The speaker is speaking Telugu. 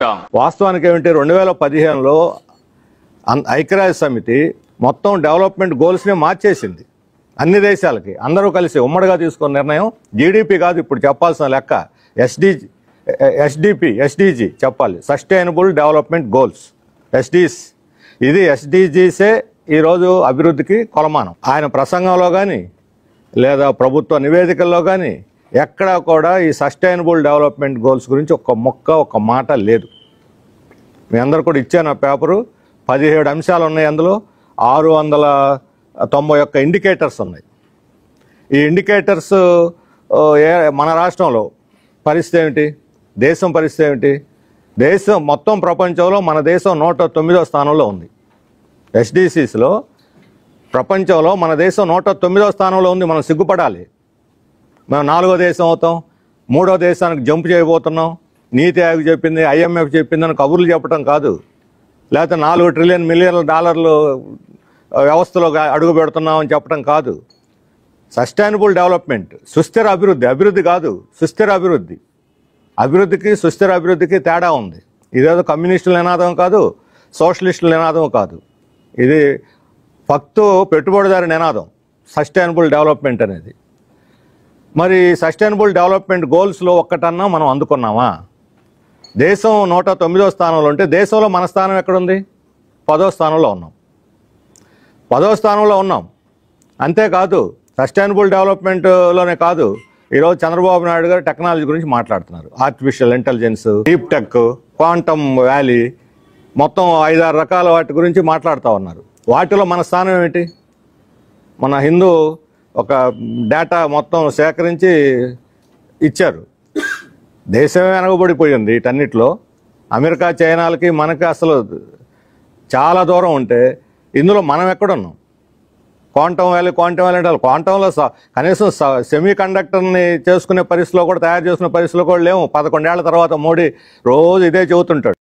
వాస్తవానికి ఏమిటి 2015లో ఐక్యరాజ్య సమితి మొత్తం డెవలప్మెంట్ గోల్స్ని మార్చేసింది. అన్ని దేశాలకి అందరూ కలిసి ఉమ్మడిగా తీసుకున్న నిర్ణయం. జీడిపి కాదు ఇప్పుడు చెప్పాల్సిన లెక్క, ఎస్డిజి చెప్పాలి, సస్టైనబుల్ డెవలప్మెంట్ గోల్స్, ఎస్డీస్. ఇది ఎస్డిజిసే ఈరోజు అభివృద్ధికి కొలమానం. ఆయన ప్రసంగంలో కానీ లేదా ప్రభుత్వ నివేదికల్లో కానీ ఎక్కడా కూడా ఈ సస్టైనబుల్ డెవలప్మెంట్ గోల్స్ గురించి ఒక్క మాట లేదు. మీ అందరు కూడా ఇచ్చాను ఆ పేపరు. 17 అంశాలు ఉన్నాయి, అందులో 691 ఇండికేటర్స్ ఉన్నాయి. ఈ ఇండికేటర్స్ మన రాష్ట్రంలో పరిస్థితి ఏమిటి, దేశం పరిస్థితి ఏమిటి? దేశం మొత్తం ప్రపంచంలో మన దేశం 109వ స్థానంలో ఉంది. ఎస్డిసిస్లో ప్రపంచంలో మన దేశం 109వ స్థానంలో ఉంది. మనం సిగ్గుపడాలి. మనం 4వ దేశం అవుతాం, 3వ దేశానికి జంప్ చేయబోతున్నాం. నీతి ఆయోగ్ చెప్పింది, IMF చెప్పిందని కబుర్లు చెప్పడం కాదు, లేకపోతే $4 ట్రిలియన్ వ్యవస్థలో అడుగు పెడుతున్నాం అని చెప్పడం కాదు. సస్టైనబుల్ డెవలప్మెంట్, సుస్థిర అభివృద్ధి. అభివృద్ధి కాదు, సుస్థిర అభివృద్ధి. అభివృద్ధికి సుస్థిర అభివృద్ధికి తేడా ఉంది. ఇదేదో కమ్యూనిస్టుల నినాదం కాదు, సోషలిస్టుల నినాదం కాదు. ఇది ఫక్తు పెట్టుబడిదారి నినాదం, సస్టైనబుల్ డెవలప్మెంట్ అనేది. మరి సస్టైనబుల్ డెవలప్మెంట్ గోల్స్లో ఒక్కటన్నా మనం అందుకున్నామా? దేశం 109వ స్థానంలో ఉంటే దేశంలో మన స్థానం ఎక్కడుంది? 10వ స్థానంలో ఉన్నాం. 10వ స్థానంలో ఉన్నాం. అంతేకాదు, సస్టైనబుల్ డెవలప్మెంట్లోనే కాదు, ఈరోజు చంద్రబాబు నాయుడు గారు టెక్నాలజీ గురించి మాట్లాడుతున్నారు. Artificial intelligence, deep tech, quantum valley, మొత్తం 5-6 రకాల వాటి గురించి మాట్లాడుతూ ఉన్నారు. వాటిలో మన స్థానం ఏమిటి? మన హిందూ ఒక డేటా మొత్తం సేకరించి ఇచ్చారు. దేశమే వెనకబడిపోయింది వీటన్నిటిలో. అమెరికా, చైనాలకి మనకి అసలు చాలా దూరం ఉంటే ఇందులో మనం ఎక్కడున్నాం? క్వాంటమ్ వ్యాలీ అంటే క్వాంటంలో కనీసం సెమీ కండక్టర్ని చేసుకునే పరిస్థితిలో కూడా, తయారు చేసుకునే పరిస్థితిలో కూడా లేవు. 11 ఏళ్ల తర్వాత మోడీ రోజు ఇదే చెబుతుంటాడు.